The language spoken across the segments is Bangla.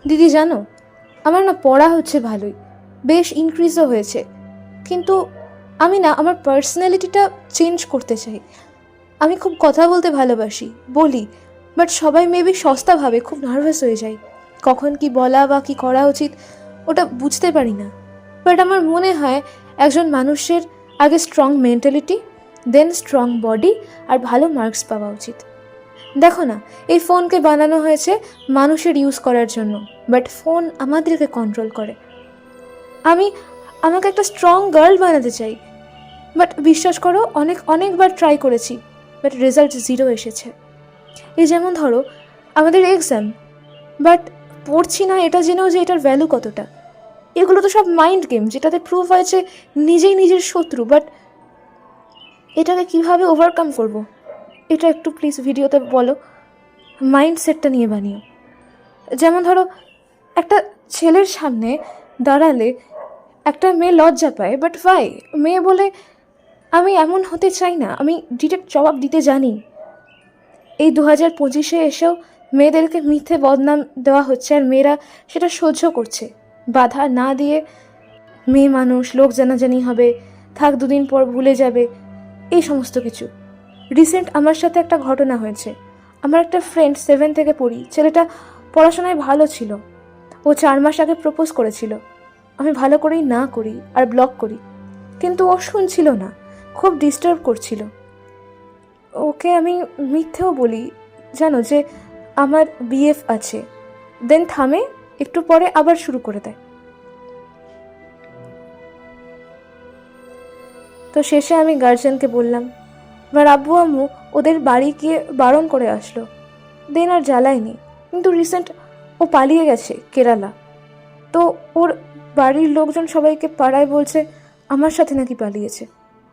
দিদি জানো, আমার না পড়া হচ্ছে ভালোই, বেশ ইনক্রিজও হয়েছে, কিন্তু আমি না আমার পার্সোনালিটিটা চেঞ্জ করতে চাই। আমি খুব কথা বলতে ভালোবাসি, বলি, বাট সবাই মেবি সস্তা ভাবে খুব নার্ভাস হয়ে যাই। কখন কি বলা বা কি করা উচিত ওটা বুঝতে পারি না। বাট আমার মনে হয় একজন মানুষের আগে স্ট্রং মেন্টালিটি, দেন স্ট্রং বডি আর ভালো মার্কস পাওয়া উচিত। দেখো না, এই ফোনকে বানানো হয়েছে মানুষের ইউজ করার জন্য, বাট ফোন আমাদেরকে কন্ট্রোল করে। আমি আমাকে একটা স্ট্রং গার্ল বানাতে চাই, বাট বিশ্বাস করো অনেকবার ট্রাই করেছি, বাট রেজাল্ট 0 এসেছে। এই যেমন ধরো আমাদের এক্সাম, বাট পড়ছি না এটা জেনেও যে এটার ভ্যালু কতটা। এগুলো তো সব মাইন্ড গেম, যেটাতে প্রুফ হয়েছে নিজেই নিজের শত্রু। বাট এটাকে কিভাবে ওভারকাম করব, এটা একটু প্লিজ ভিডিওতে বলো। মাইন্ডসেটটা নিয়ে বানিও। যেমন ধরো একটা ছেলের সামনে দাঁড়ালে একটা মেয়ে লজ্জা পায়, বাট ভাই মেয়ে বলে আমি এমন হতে চাই না, আমি ডিরেক্ট জবাব দিতে জানি। এই 2025-এ এসেও মেয়েদেরকে মিথ্যে বদনাম দেওয়া হচ্ছে, আর মেয়েরা সেটা সহ্য করছে। বাধা না দিয়ে মেয়ে মানুষ, লোক জানাজানি হবে, থাক 2 দিন পর ভুলে যাবে, এই সমস্ত কিছু। রিসেন্ট আমার সাথে একটা ঘটনা হয়েছে। আমার একটা ফ্রেন্ড 7 থেকে পড়ি, ছেলেটা পড়াশোনায় ভালো ছিল। ও 4 মাস আগে প্রপোজ করেছিল। আমি ভালো করেই না করি আর ব্লক করি, কিন্তু ও শুনছিল না, খুব ডিস্টার্ব করছিল। ওকে আমি মিথ্যেও বলি জানো যে আমার বিএফ আছে, দেন থামে, একটু পরে আবার শুরু করে দেয়। তো শেষে আমি গার্জিয়ানকে বললাম, এবার আব্বু আম্মু ওদের বাড়ি গিয়ে বারণ করে আসলো, দেন আর জ্বালায়নি। কিন্তু রিসেন্ট ও পালিয়ে গেছে কেরালা। তো ওর বাড়ির লোকজন সবাইকে পাড়ায় বলছে আমার সাথে নাকি পালিয়েছে,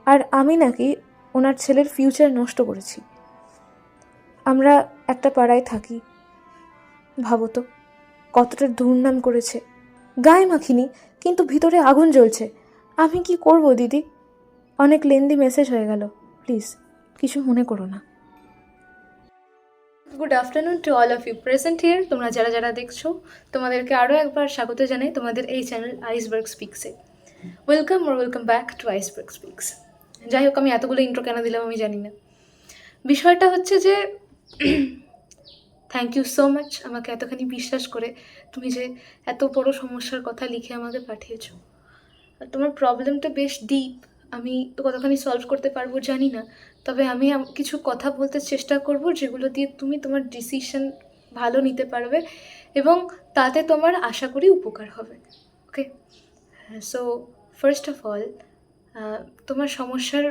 আর আমি নাকি ওনার ছেলের ফিউচার নষ্ট করেছি। আমরা একটা পাড়ায় থাকি, ভাবো তো কতটা দুর্নাম করেছে। গায়ে মাখিনি, কিন্তু ভিতরে আগুন জ্বলছে। আমি কি করব দিদি? অনেক লেন্দি মেসেজ হয়ে গেল, প্লিজ কিছু মনে করো না। Good afternoon to all of you present here. তোমরা যারা যারা দেখছো তোমাদেরকে আরও একবার স্বাগত জানাই তোমাদের এই চ্যানেল আইসবার্গ স্পিক্সে। Welcome back to iceberg speaks. যাই হোক, আমি এতগুলো ইন্ট্রো কেন দিলাম আমি জানি না। বিষয়টা হচ্ছে যে থ্যাংক ইউ সো মাচ আমাকে এতখানি বিশ্বাস করে তুমি যে এত বড় সমস্যার কথা লিখে আমাকে পাঠিয়েছো। আর তোমার প্রবলেমটা বেশ ডিপ, আমি তো কতখানি সলভ করতে পারবো জানি না, তবে আমি কিছু কথা বলতে চেষ্টা করব যেগুলো দিয়ে তুমি তোমার ডিসিশন ভালো নিতে পারবে এবং তাতে তোমার আশা করি উপকার হবে। ওকে, সো ফার্স্ট অফ অল, তোমার সমস্যার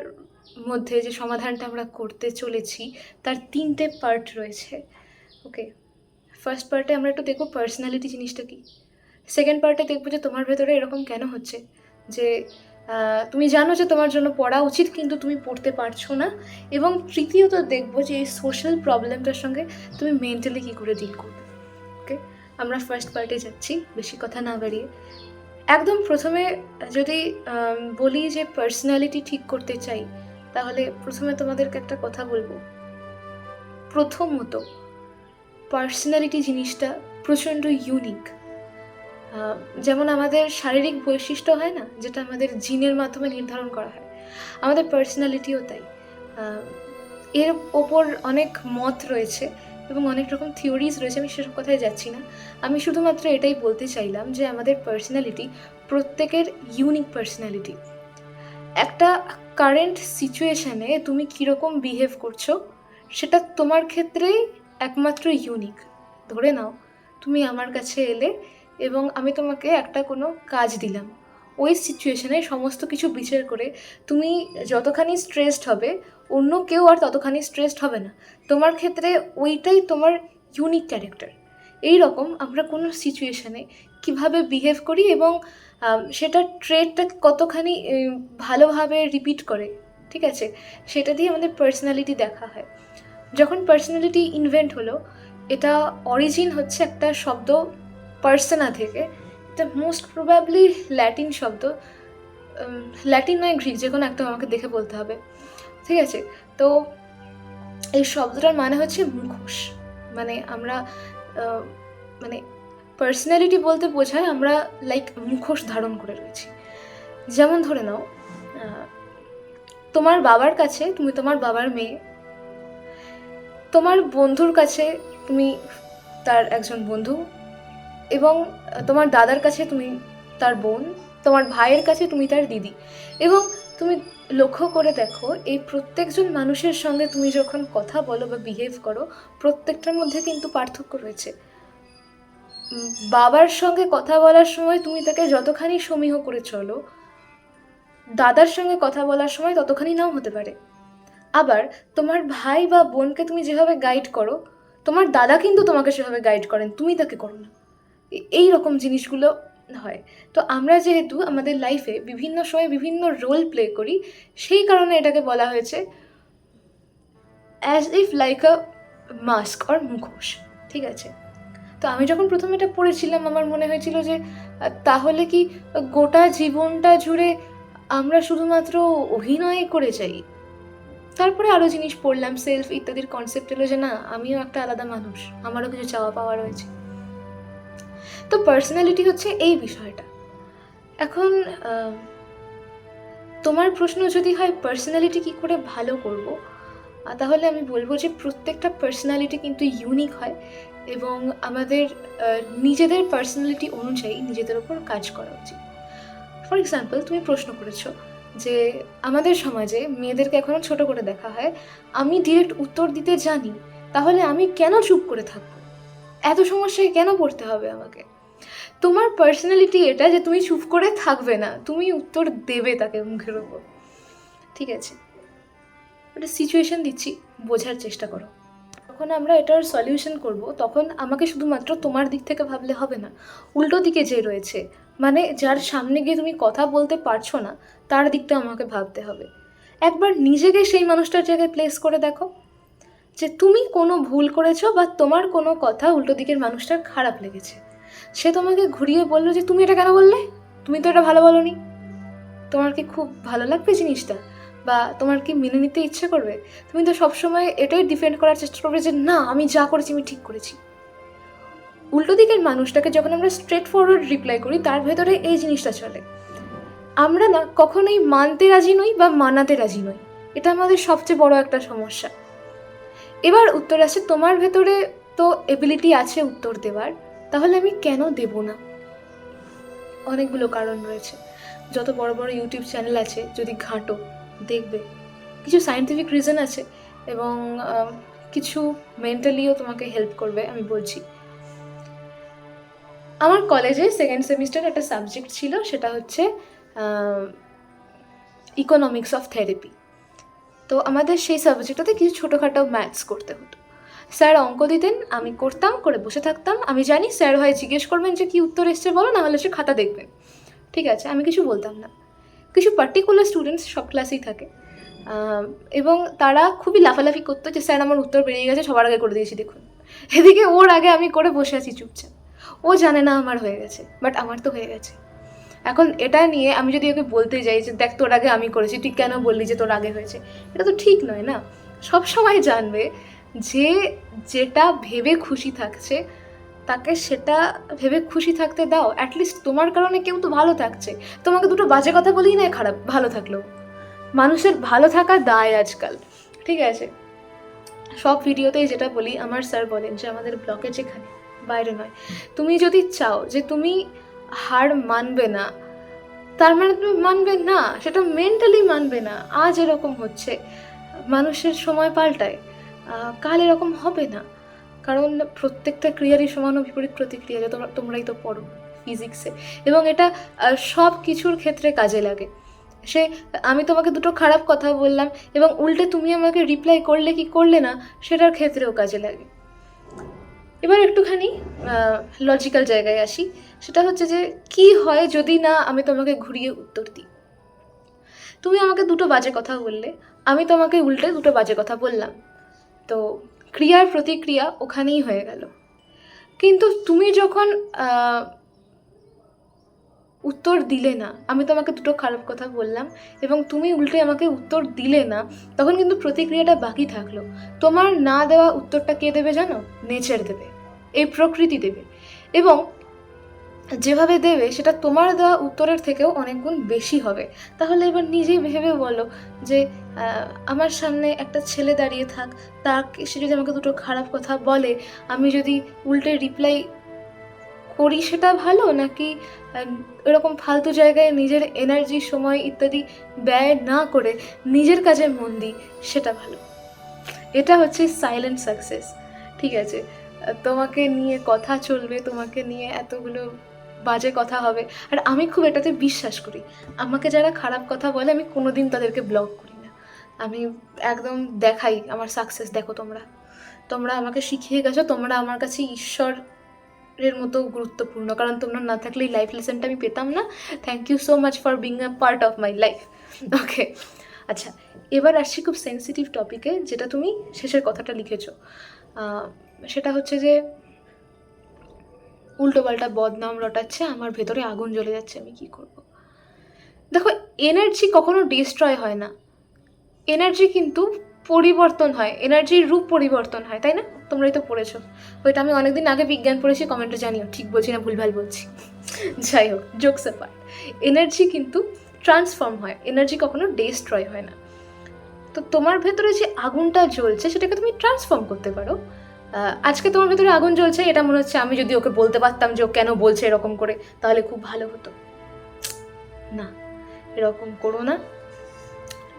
মধ্যে যে সমাধানটা আমরা করতে চলেছি তার 3টে পার্ট রয়েছে। ওকে, ফার্স্ট পার্টে আমরা একটু দেখব পার্সোনালিটি জিনিসটা কী। সেকেন্ড পার্টে দেখবো যে তোমার ভেতরে এরকম কেন হচ্ছে যে তুমি জানো যে তোমার জন্য পড়া উচিত কিন্তু তুমি পড়তে পারছো না। এবং তৃতীয়ত দেখবো যে এই সোশ্যাল প্রবলেমটার সঙ্গে তুমি মেন্টালি কী করে ডিল করবে। ওকে, আমরা ফার্স্ট পার্টে যাচ্ছি, বেশি কথা না বাড়িয়ে। একদম প্রথমে যদি বলি যে পার্সোনালিটি ঠিক করতে চাই, তাহলে প্রথমে তোমাদেরকে একটা কথা বলবো। প্রথমত, পার্সোনালিটি জিনিসটা প্রচণ্ড ইউনিক। যেমন আমাদের শারীরিক বৈশিষ্ট্য হয় না, যেটা আমাদের জিনের মাধ্যমে নির্ধারণ করা হয়, আমাদের পার্সোনালিটিও তাই। এর ওপর অনেক মত রয়েছে এবং অনেক রকম থিওরিজ রয়েছে, আমি সেসব কথায় যাচ্ছি না। আমি শুধুমাত্র এটাই বলতে চাইলাম যে আমাদের পার্সোনালিটি প্রত্যেকের ইউনিক পার্সোনালিটি। একটা কারেন্ট সিচুয়েশানে তুমি কীরকম বিহেভ করছো সেটা তোমার ক্ষেত্রেই একমাত্র ইউনিক। ধরে নাও তুমি আমার কাছে এলে এবং আমি তোমাকে একটা কোনো কাজ দিলাম, ওই সিচুয়েশানে সমস্ত কিছু বিচার করে তুমি যতখানি স্ট্রেসড হবে অন্য কেউ আর ততখানি স্ট্রেসড হবে না। তোমার ক্ষেত্রে ওইটাই তোমার ইউনিক ক্যারেক্টার। এই রকম আমরা কোনো সিচুয়েশানে কিভাবে বিহেভ করি এবং সেটা ট্রেডটা কতখানি ভালোভাবে রিপিট করে, ঠিক আছে, সেটা দিয়ে আমাদের পার্সোনালিটি দেখা হয়। যখন পার্সোনালিটি ইনভেন্ট হলো, এটা অরিজিন হচ্ছে একটা শব্দ পার্সোনা থেকে। এটা মোস্ট প্রবাবলি ল্যাটিন শব্দ, ল্যাটিন নয় গ্রিক, যে কোনো একটা আমাকে দেখে বলতে হবে, ঠিক আছে। তো এই শব্দটার মানে হচ্ছে মুখোশ। মানে আমরা মানে পার্সোনালিটি বলতে বোঝায় আমরা লাইক মুখোশ ধারণ করে রয়েছি। যেমন ধরে নাও, তোমার বাবার কাছে তুমি তোমার বাবার মেয়ে, তোমার বন্ধুর কাছে তুমি তার একজন বন্ধু, এবং তোমার দাদার কাছে তুমি তার বোন, তোমার ভাইয়ের কাছে তুমি তার দিদি। এবং তুমি লক্ষ্য করে দেখো, এই প্রত্যেকজন মানুষের সঙ্গে তুমি যখন কথা বলো বা বিহেভ করো, প্রত্যেকটার মধ্যে কিন্তু পার্থক্য রয়েছে। বাবার সঙ্গে কথা বলার সময় তুমি তাকে যতখানি সমীহ করে চলো, দাদার সঙ্গে কথা বলার সময় ততখানি নাও হতে পারে। আবার তোমার ভাই বা বোনকে তুমি যেভাবে গাইড করো, তোমার দাদা কিন্তু তোমাকে সেভাবে গাইড করেন, তুমি তাকে করো না। এই রকম জিনিসগুলো হয়। তো আমরা যেহেতু আমাদের লাইফে বিভিন্ন সময় বিভিন্ন রোল প্লে করি, সেই কারণে এটাকে বলা হয়েছে as if like a mask or মুখোশ। ঠিক আছে? তো আমি যখন প্রথমে এটা পড়েছিলাম, আমার মনে হয়েছিল যে তাহলে কি গোটা জীবনটা জুড়ে আমরা শুধুমাত্র অভিনয় করে যাই? তারপরে আরও জিনিস পড়লাম, সেলফ ইত্যাদির কনসেপ্ট এলো যে না, আমিও একটা আলাদা মানুষ, আমারও কিছু চাওয়া পাওয়া রয়েছে। তো পার্সোনালিটি হচ্ছে এই বিষয়টা। এখন তোমার প্রশ্ন যদি হয় পার্সোনালিটি কী করে ভালো করব, তাহলে আমি বলবো যে প্রত্যেকটা পার্সোনালিটি কিন্তু ইউনিক হয়, এবং আমাদের নিজেদের পার্সোনালিটি অনুযায়ী নিজেদের ওপর কাজ করা উচিত। ফর এক্সাম্পল, তুমি প্রশ্ন করেছো যে আমাদের সমাজে মেয়েদেরকে এখনও ছোট করে দেখা হয়। আমি ডিরেক্ট উত্তর দিতে জানি, তাহলে আমি কেন চুপ করে থাকবো? এত সমস্যায় কেন পড়তে হবে আমাকে? তোমার পার্সোনালিটি এটা যে তুমি চুপ করে থাকবে না, তুমি উত্তর দেবে তাকে মুখের ওপর। ঠিক আছে? একটা সিচুয়েশন দিচ্ছি, বোঝার চেষ্টা করো। যখন আমরা এটার সলিউশন করব, তখন আমাকে শুধুমাত্র তোমার দিক থেকে ভাবলে হবে না, উল্টো দিকে যে রয়েছে, মানে যার সামনে গিয়ে তুমি কথা বলতে পারছো না, তার দিকটা আমাকে ভাবতে হবে। একবার নিজেকে সেই মানুষটার জায়গায় প্লেস করে দেখো, যে তুমি কোনো ভুল করেছো বা তোমার কোনো কথা উল্টো দিকের মানুষটার খারাপ লেগেছে। সে তোমাকে ঘুরিয়ে বললো যে তুমি এটা কেন বললে, তুমি তো এটা ভালো বলোনি। তোমার কি খুব ভালো লাগবে জিনিসটা, বা তোমার কি মেনে নিতে ইচ্ছে করবে? তুমি তো সবসময় এটাই ডিফেন্ড করার চেষ্টা করবে যে না, আমি যা করেছি আমি ঠিক করেছি। উল্টো দিকের মানুষটাকে যখন আমরা স্ট্রেট ফরওয়ার্ড রিপ্লাই করি, তার ভেতরে এই জিনিসটা চলে। আমরা না কখনোই মানতে রাজি নই বা মানাতে রাজি নই, এটা আমাদের সবচেয়ে বড় একটা সমস্যা। এবার উত্তর আসে, তোমার ভেতরে তো এবিলিটি আছে উত্তর দেওয়ার, তাহলে আমি কেন দেব না? অনেকগুলো কারণ রয়েছে। যত বড় বড় ইউটিউব চ্যানেল আছে, যদি ঘাঁটো দেখবে কিছু সায়েন্টিফিক রিজন আছে, এবং কিছু মেন্টালিও তোমাকে হেল্প করবে। আমি বলছি, আমার কলেজে সেকেন্ড সেমিস্টার একটা সাবজেক্ট ছিল, সেটা হচ্ছে ইকোনমিক্স অফ থেরাপি। তো আমাদের সেই সাবজেক্টটাতে কিছু ছোটোখাটো ম্যাথস করতে হতো। স্যার অঙ্ক দিতেন, আমি করতাম, করে বসে থাকতাম। আমি জানি স্যার হয় জিজ্ঞেস করবেন যে কী উত্তর এসছে বলো, না হলে সে খাতা দেখবেন। ঠিক আছে, আমি কিছু বলতাম না। কিছু পার্টিকুলার স্টুডেন্টস সব ক্লাসেই থাকে, এবং তারা খুবই লাফালাফি করতো যে স্যার আমার উত্তর বেরিয়ে গেছে, সবার আগে করে দিয়েছি দেখুন। এদিকে ওর আগে আমি করে বসে আছি চুপচাপ। ও জানে না আমার হয়ে গেছে, বাট আমার তো হয়ে গেছে। এখন এটা নিয়ে আমি যদি ওকে বলতে যাই যে দেখ তোর আগে আমি করেছি, তুই কেন বললি যে তোর আগে হয়েছে, এটা তো ঠিক নয় না। সব সময় জানবে যে যেটা ভেবে খুশি থাকছে, তাকে সেটা ভেবে খুশি থাকতে দাও। অ্যাটলিস্ট তোমার কারণে কেউ তো ভালো থাকছে। তোমাকে দুটো বাজে কথা বলেই না খারাপ, ভালো থাকলেও মানুষের ভালো থাকা দায় আজকাল। ঠিক আছে? সব ভিডিওতেই যেটা বলি, আমার স্যার বলেন যে আমাদের ব্লকে যেখানে, বাইরে নয়, তুমি যদি চাও যে তুমি হার মানবে না, তার মানে তুমি মানবে না, সেটা মেন্টালি মানবে না। আজ এরকম হচ্ছে, মানুষের সময় পাল্টায়, কাল এরকম হবে না। কারণ প্রত্যেকটা ক্রিয়ারই সমান ও বিপরীত প্রতিক্রিয়া, যা তোমরাই তো পড়ো ফিজিক্সে, এবং এটা সব কিছুর ক্ষেত্রে কাজে লাগে। সে আমি তোমাকে দুটো খারাপ কথা বললাম এবং উল্টে তুমি আমাকে রিপ্লাই করলে কি করলে না, সেটার ক্ষেত্রেও কাজে লাগে। এবার একটুখানি লজিক্যাল জায়গায় আসি। সেটা হচ্ছে যে কি হয় যদি না আমি তোমাকে ঘুরিয়ে উত্তর দিই। তুমি আমাকে দুটো বাজে কথা বললে, আমি তোমাকে উল্টে দুটো বাজে কথা বললাম, তো ক্রিয়ার প্রতিক্রিয়া ওখানেই হয়ে গেল। কিন্তু তুমি যখন উত্তর দিলে না, আমি তোমাকে দুটো খারাপ কথা বললাম এবং তুমি উল্টে আমাকে উত্তর দিলে না, তখন কিন্তু প্রতিক্রিয়াটা বাকি থাকলো। তোমার না দেওয়া উত্তরটা কে দেবে জানো? নেচার দেবে, এই প্রকৃতি দেবে। এবং যেভাবে দেবে সেটা তোমার দেওয়া উত্তরের থেকেও অনেক গুণ বেশি হবে। তাহলে এবার নিজেই ভেবে বলো যে আমার সামনে একটা ছেলে দাঁড়িয়ে থাক, তাকে সে যদি আমাকে দুটো খারাপ কথা বলে, আমি যদি উল্টে রিপ্লাই করি সেটা ভালো, নাকি এরকম ফালতু জায়গায় নিজের এনার্জি, সময় ইত্যাদি ব্যয় না করে নিজের কাজে মন দিই সেটা ভালো? এটা হচ্ছে সাইলেন্ট সাকসেস। ঠিক আছে, তোমাকে নিয়ে কথা চলবে, তোমাকে নিয়ে এতগুলো বাজে কথা হবে, আর আমি খুব এটাতে বিশ্বাস করি। আমাকে যারা খারাপ কথা বলে আমি কোনোদিন তাদেরকে ব্লক করি না, আমি একদম দেখাই আমার সাকসেস। দেখো তোমরা তোমরা আমাকে শিখিয়ে গেছো, তোমরা আমার কাছে ঈশ্বরের মতো গুরুত্বপূর্ণ, কারণ তোমরা না থাকলে এই লাইফ লেসনটা আমি পেতাম না। Thank you so much for being a part of my life. Okay, আচ্ছা, এবার আসছি খুব সেন্সিটিভ টপিকে, যেটা তুমি শেষের কথাটা লিখেছো। সেটা হচ্ছে যে উল্টোপাল্টা বদনাম রটাচ্ছে, আমার ভেতরে আগুন জ্বলে যাচ্ছে, আমি কি করব? দেখো, এনার্জি কখনো ডিস্ট্রয় হয় না, এনার্জি কিন্তু পরিবর্তন হয়, এনার্জির রূপ পরিবর্তন হয়, তাই না? তোমরাই তো পড়েছো, ওইটা আমি অনেকদিন আগে বিজ্ঞান পড়েছি, কমেন্টে জানিও ঠিক বলছি না ভুলভাল বলছি। যাই হোক, জোকস অ্যাপার্ট, এনার্জি কিন্তু ট্রান্সফর্ম হয়, এনার্জি কখনো ডিস্ট্রয় হয় না। তো তোমার ভেতরে যে আগুনটা জ্বলছে সেটাকে তুমি ট্রান্সফর্ম করতে পারো। আজকে তোমার ভেতরে আগুন জ্বলছে, এটা মনে হচ্ছে আমি যদি ওকে বলতে পারতাম যে ও কেন বলছে এরকম করে, তাহলে খুব ভালো হতো। না, এরকম করো না।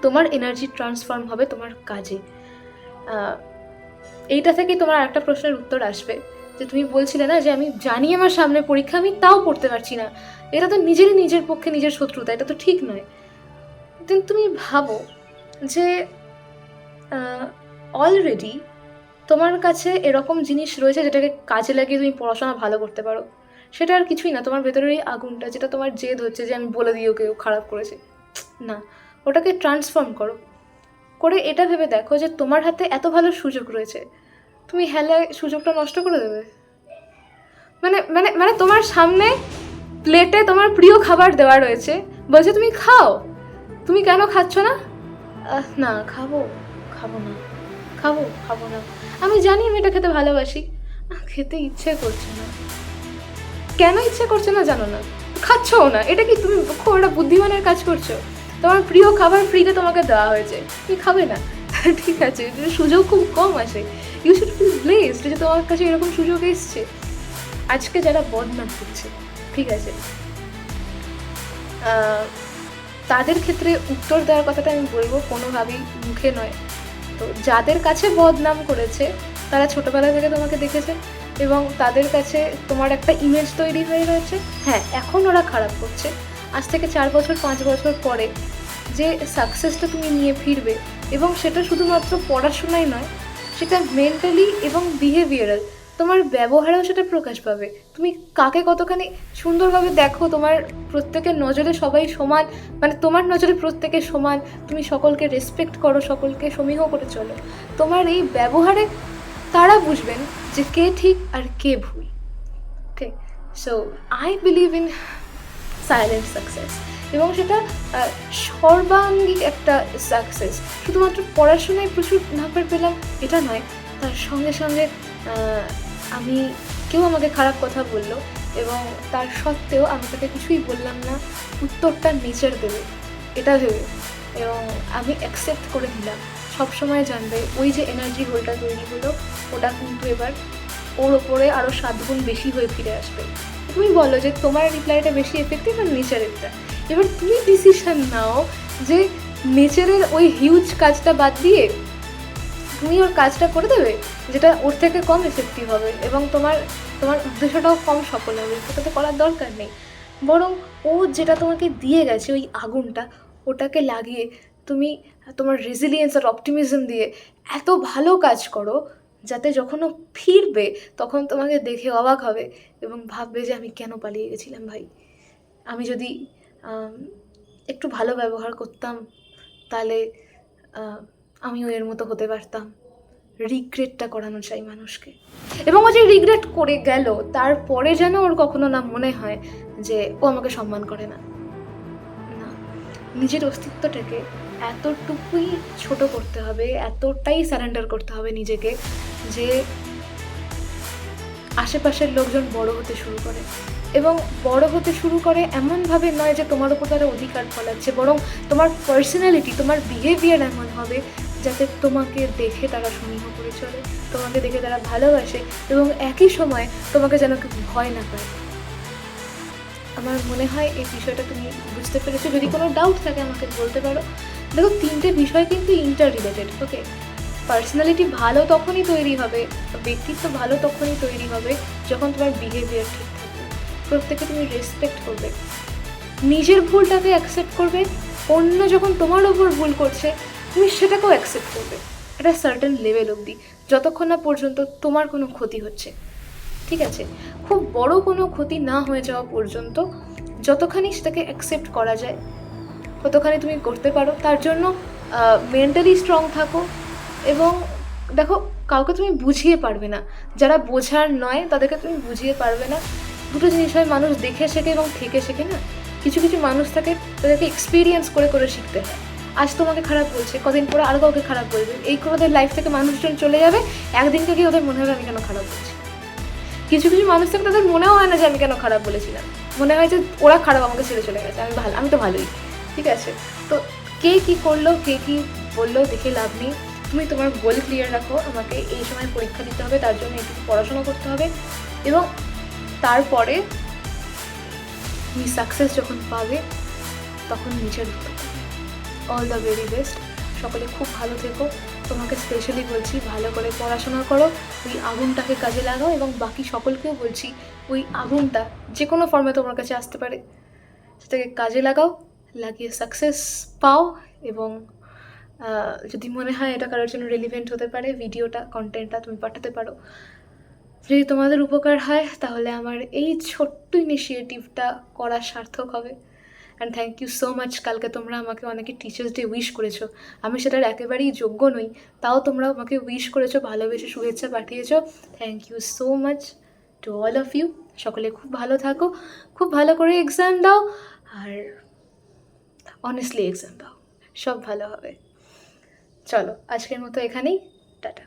তোমার এনার্জি ট্রান্সফর্ম হবে তোমার কাজে। এইটা থেকেই তোমার একটা প্রশ্নের উত্তর আসবে, যে তুমি বলছিলে না যে আমি জানি আমার সামনে পরীক্ষা, আমি তাও পড়তে পারছি না। এটা তো নিজের পক্ষে নিজের শত্রুতা, এটা তো ঠিক নয়। কিন্তু তুমি ভাবো যে অলরেডি তোমার কাছে এরকম জিনিস রয়েছে যেটাকে কাজে লাগিয়ে তুমি পড়াশোনা ভালো করতে পারো। সেটা আর কিছুই না, তোমার ভেতরের এই আগুনটা, যেটা তোমার জেদ হচ্ছে যে আমি বলে দিই ওকে ও খারাপ করেছে। না, ওটাকে ট্রান্সফর্ম করো, করে এটা ভেবে দেখো যে তোমার হাতে এত ভালো সুযোগ রয়েছে, তুমি হেলায় সুযোগটা নষ্ট করে দেবে? মানে মানে মানে তোমার সামনে প্লেটে তোমার প্রিয় খাবার দেওয়া রয়েছে, বলছে তুমি খাও, তুমি কেন খাচ্ছ না? না, খাবো, খাবো না, খাবো না, আমি জানি আমি এটা খেতে ভালোবাসি, খেতে ইচ্ছে করছে না। কেন ইচ্ছে করছে না জানো না, খাচ্ছও না, এটা কি তুমি খুব একটা বুদ্ধিমানের কাজ করছো? তোমার প্রিয় খাবার ফ্রিতে তোমাকে দেওয়া হয়েছে, তুমি খাবে না? ঠিক আছে, সুযোগ খুব কম আসে, ইউ শুড ফিল ব্লেসড যে তোমার কাছে এরকম সুযোগ এসছে। আজকে যারা বদনাম করছে, ঠিক আছে, তাদের ক্ষেত্রে উত্তর দেওয়ার কথাটা আমি বলবো কোনোভাবেই মুখে নয়। তো যাদের কাছে বদনাম করেছে তারা ছোটোবেলা থেকে তোমাকে দেখেছে এবং তাদের কাছে তোমার একটা ইমেজ তৈরি হয়ে রয়েছে। হ্যাঁ, এখন ওরা খারাপ করছে, আজ থেকে 4 বছর 5 বছর পরে যে সাকসেসটা তুমি নিয়ে ফিরবে, এবং সেটা শুধুমাত্র পড়াশোনায় নয়, সেটা মেন্টালি এবং বিহেভিয়ারাল, তোমার ব্যবহারেও সেটা প্রকাশ পাবে। তুমি কাকে কতখানি সুন্দরভাবে দেখো, তোমার প্রত্যেকের নজরে সবাই সমান, মানে তোমার নজরে প্রত্যেকে সমান, তুমি সকলকে রেসপেক্ট করো, সকলকে সমীহ করে চলো, তোমার এই ব্যবহারে তারা বুঝবেন যে কে ঠিক আর কে ভুল। Okay, so I believe in silent success, এবং সেটা সর্বাঙ্গীক একটা সাকসেস। শুধুমাত্র পড়াশোনায় প্রচুর নাম্বার পেলাম এটা নয়, তার সঙ্গে সঙ্গে আমি, কেউ আমাকে খারাপ কথা বললো এবং তার সত্ত্বেও আমি তাকে কিছুই বললাম না, উত্তরটা নেচার দেবে এটা ভেবে, এবং আমি অ্যাকসেপ্ট করে নিলাম। সবসময় জানবে ওই যে এনার্জি হোলটা তৈরি হলো, ওটা কিন্তু এবার ওর ওপরে আরও 7 গুণ বেশি হয়ে ফিরে আসবে। তুমি বলো যে তোমার রিপ্লাইটা বেশি এফেক্টিভ আর নেচারেরটা। এবার তুমি ডিসিশন নাও যে নেচারের ওই হিউজ কাজটা বাদ দিয়ে তুমি ওর কাজটা করে দেবে যেটা ওর থেকে কম এফেক্টিভ হবে, এবং তোমার উদ্দেশ্যটাও কম সফল হবে। সেটা তো করার দরকার নেই, বরং ও যেটা তোমাকে দিয়ে গেছে ওই আগুনটা, ওটাকে লাগিয়ে তুমি তোমার রেজিলিয়েন্স আর অপটিমিজম দিয়ে এত ভালো কাজ করো যাতে যখন ও ফিরবে তখন তোমাকে দেখে অবাক হবে এবং ভাববে যে আমি কেন পালিয়ে গেছিলাম ভাই, আমি যদি একটু ভালো ব্যবহার করতাম তাহলে আমিও এর মতো হতে পারতাম। রিগ্রেটটা করানো চাই মানুষকে, এবং ও যে রিগ্রেট করে গেল তারপরে যেন ওর কখনো না মনে হয় যে ও আমাকে সম্মান করে না। না, নিজের অস্তিত্বটাকে এতটুকুই ছোট করতে হবে, এতটাই সারেন্ডার করতে হবে নিজেকে, যে আশেপাশের লোকজন বড় হতে শুরু করে, এবং বড় হতে শুরু করে এমনভাবে নয় যে তোমার উপর তারা অধিকার ফলাচ্ছে, বরং তোমার পার্সোনালিটি, তোমার বিহেভিয়ার এমন হবে যাতে তোমাকে দেখে তারা সমীহ করে চলে, তোমাকে দেখে তারা ভালোবাসে, এবং একই সময় তোমাকে যেন কেউ ভয় না পায়। আমার মনে হয় এই বিষয়টা তুমি বুঝতে পেরেছো। যদি কোনো ডাউট থাকে আমাকে বলতে পারো। দেখো, 3টে বিষয় কিন্তু ইন্টার রিলেটেড, ওকে? পার্সোনালিটি ভালো তখনই তৈরি হবে, ব্যক্তিত্ব ভালো তখনই তৈরি হবে যখন তোমার বিহেভিয়ার ঠিক থাকবে, প্রত্যেকে তুমি রেসপেক্ট করবে, নিজের ভুলটাকে অ্যাকসেপ্ট করবে, অন্য যখন তোমার ওপর ভুল করছে তুমি সেটাকেও অ্যাকসেপ্ট করবে একটা সার্টেন লেভেল অবধি, যতক্ষণ না পর্যন্ত তোমার কোনো ক্ষতি হচ্ছে, ঠিক আছে? খুব বড় কোনো ক্ষতি না হয়ে যাওয়া পর্যন্ত যতখানি সেটাকে অ্যাকসেপ্ট করা যায় ততখানি তুমি করতে পারো। তার জন্য মেন্টালি স্ট্রং থাকো, এবং দেখো, কাউকে তুমি বুঝিয়ে পারবে না, যারা বোঝার নয় তাদেরকে তুমি বুঝিয়ে পারবে না। দুটো জিনিস হয়, মানুষ দেখে শেখে এবং থেকে শেখে না। কিছু কিছু মানুষ থাকে, তাদেরকে এক্সপিরিয়েন্স করে করে শিখতে হয়। আজ তোমাকে খারাপ বলছে, কদিন পরে আরও কাউকে খারাপ বলবে, এই করে ওদের লাইফ থেকে মানুষজন চলে যাবে, একদিনকে গিয়ে ওদের মনে হবে আমি কেন খারাপ বলছি। কিছু কিছু মানুষ থাকে তাদের মনেও হয় না যে আমি কেন খারাপ বলেছিলাম, মনে হয় যে ওরা খারাপ, আমাকে ছেড়ে চলে গেছে, আমি তো ভালোই, ঠিক আছে? তো কে কী করলো, কে কী বললো দেখে লাভ নেই। তুমি তোমার গোল ক্লিয়ার রাখো, আমাকে এই সময় পরীক্ষা দিতে হবে, তার জন্য একটু পড়াশোনা করতে হবে, এবং তারপরে তুমি সাকসেস যখন পাবে তখন নিচে ঢুকতে পারবে। অল দ্য ভেরি বেস্ট, সকলে খুব ভালো থেকো। তোমাকে স্পেশালি বলছি, ভালো করে পড়াশোনা করো, ওই আগুনটাকে কাজে লাগাও, এবং বাকি সকলকেও বলছি ওই আগুনটা যে কোনো ফর্মে তোমার কাছে আসতে পারে, সেটাকে কাজে লাগাও, লাগিয়ে সাকসেস পাও। এবং যদি মনে হয় এটা কারোর জন্য রেলিভেন্ট হতে পারে, ভিডিওটা, কন্টেন্টটা তুমি পাঠাতে পারো। যদি তোমাদের উপকার হয় তাহলে আমার এই ছোট্ট ইনিশিয়েটিভটা করা সার্থক হবে। And thank you so much. কালকে তোমরা আমাকে অনেকে টিচার্স ডে উইশ করেছো, আমি সেটার একেবারেই যোগ্য নই, তাও তোমরা আমাকে উইশ করেছো, ভালোবেসে শুভেচ্ছা পাঠিয়েছো। Thank you so much to all of you. সকলে খুব ভালো থাকো, খুব ভালো করে এক্সাম দাও, আর অনেস্টলি এক্সাম দাও, সব ভালো হবে। চলো, আজকের মতো এখানেই, টাটা।